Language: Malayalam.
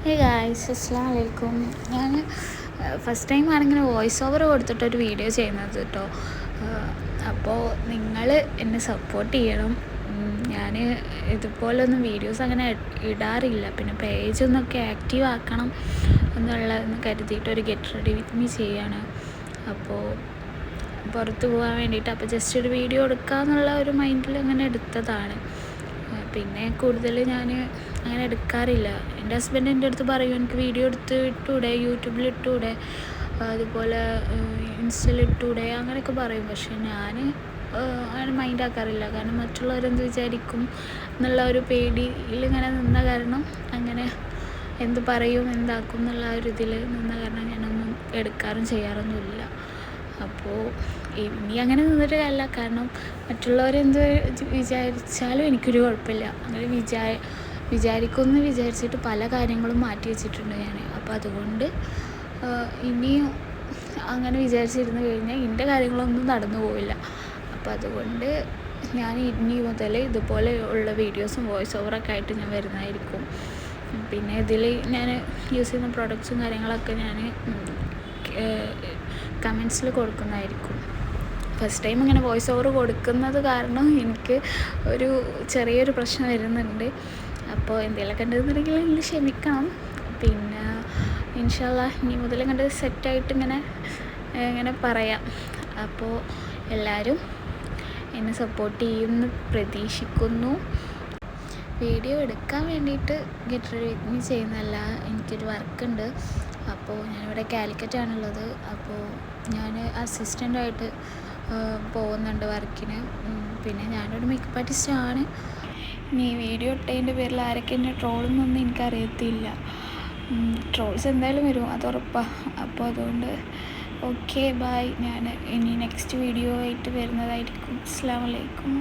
ഹേ ഗായ്സ്, അസ്സലാമു അലൈക്കും. ഞാൻ ഫസ്റ്റ് ടൈം ആണിങ്ങനെ വോയിസ് ഓവർ കൊടുത്തിട്ടൊരു വീഡിയോ ചെയ്യുന്നത് കേട്ടോ. അപ്പോൾ നിങ്ങൾ എന്നെ സപ്പോർട്ട് ചെയ്യണം. ഞാൻ ഇതുപോലൊന്നും വീഡിയോസ് അങ്ങനെ ഇടാറില്ല. പിന്നെ പേജൊന്നൊക്കെ ആക്റ്റീവ് ആക്കണം എന്നുള്ളതെന്ന് കരുതിയിട്ട് ഒരു ഗെറ്റ് റെഡി വിത്ത് മീ ചെയ്യാണ്. അപ്പോൾ പുറത്ത് പോകാൻ വേണ്ടിയിട്ട് അപ്പോൾ ജസ്റ്റ് ഒരു വീഡിയോ എടുക്കാമെന്നുള്ള ഒരു മൈൻഡിൽ അങ്ങനെ എടുത്തതാണ്. പിന്നെ കൂടുതൽ ഞാൻ അങ്ങനെ എടുക്കാറില്ല. എൻ്റെ ഹസ്ബൻഡ് എൻ്റെ അടുത്ത് പറയും, എനിക്ക് വീഡിയോ എടുത്ത് ഇട്ടൂടെ, യൂട്യൂബിൽ ഇട്ടൂടെ, അതുപോലെ ഇൻസ്റ്റയിൽ ഇട്ടൂടെ അങ്ങനെയൊക്കെ പറയും. പക്ഷെ ഞാൻ അങ്ങനെ മൈൻഡ് ആക്കാറില്ല. കാരണം മറ്റുള്ളവരെന്ത് വിചാരിക്കും എന്നുള്ള ഒരു പേടിയിൽ ഇങ്ങനെ നിന്ന കാരണം, അങ്ങനെ എന്ത് പറയും എന്താക്കും എന്നുള്ള ഒരു ഇതിൽ നിന്ന കാരണം ഞാനൊന്നും എടുക്കാറും ചെയ്യാറൊന്നുമില്ല. അപ്പോൾ ഇനി അങ്ങനെ നിന്നിട്ട് കാര്യമില്ല. കാരണം മറ്റുള്ളവരെന്ത് വിചാരിച്ചാലും എനിക്കൊരു കുഴപ്പമില്ല. അങ്ങനെ വിചാരിക്കുമെന്ന് വിചാരിച്ചിട്ട് പല കാര്യങ്ങളും മാറ്റി വെച്ചിട്ടുണ്ട് ഞാൻ. അപ്പോൾ അതുകൊണ്ട് ഇനിയും അങ്ങനെ വിചാരിച്ചിരുന്നു കഴിഞ്ഞാൽ എൻ്റെ കാര്യങ്ങളൊന്നും നടന്നു പോവില്ല. അപ്പോൾ അതുകൊണ്ട് ഞാൻ ഇനി മുതൽ ഇതുപോലെ ഉള്ള വീഡിയോസും വോയിസ് ഓവറൊക്കെ ആയിട്ട് ഞാൻ വരുന്നതായിരിക്കും. പിന്നെ ഇതിൽ ഞാൻ യൂസ് ചെയ്യുന്ന പ്രൊഡക്ട്സും കാര്യങ്ങളൊക്കെ ഞാൻ കമൻസിൽ കൊടുക്കുന്നതായിരിക്കും. ഫസ്റ്റ് ടൈം ഇങ്ങനെ വോയിസ് ഓവർ കൊടുക്കുന്നത് കാരണം എനിക്ക് ഒരു ചെറിയൊരു പ്രശ്നം വരുന്നുണ്ട്. അപ്പോൾ എന്തെങ്കിലുമൊക്കെ ഉണ്ടെന്നുണ്ടെങ്കിൽ നിങ്ങൾ ക്ഷമിക്കണം. പിന്നെ ഇൻഷാ അല്ലാഹ് ഇനി മുതൽ കണ്ട് സെറ്റായിട്ട് ഇങ്ങനെ പറയാം. അപ്പോൾ എല്ലാവരും എന്നെ സപ്പോർട്ട് ചെയ്യുമെന്ന് പ്രതീക്ഷിക്കുന്നു. വീഡിയോ എടുക്കാൻ വേണ്ടിയിട്ട് ഗെറ്റ് റെഡി വിത്ത് മീ ചെയ്യുന്നതല്ല, എനിക്കൊരു വർക്കുണ്ട്. അപ്പോൾ ഞാനിവിടെ കാലിക്കറ്റാണുള്ളത്. അപ്പോൾ ഞാൻ അസിസ്റ്റൻ്റായിട്ട് പോകുന്നുണ്ട് വർക്കിന്. പിന്നെ ഞാനൊരു മേക്കപ്പ് ആർട്ടിസ്റ്റാണ്. ഇനി വീഡിയോ ഇട്ടതിൻ്റെ പേരിൽ ആരൊക്കെ എന്നെ ട്രോളെന്നൊന്നും എനിക്കറിയത്തില്ല. ട്രോൾസ് എന്തായാലും വരും, അത് ഉറപ്പാണ്. അപ്പോൾ അതുകൊണ്ട് ഓക്കെ ബൈ. ഞാൻ ഇനി നെക്സ്റ്റ് വീഡിയോ ആയിട്ട് വരുന്നതായിരിക്കും. അസ്സലാമു അലൈക്കും.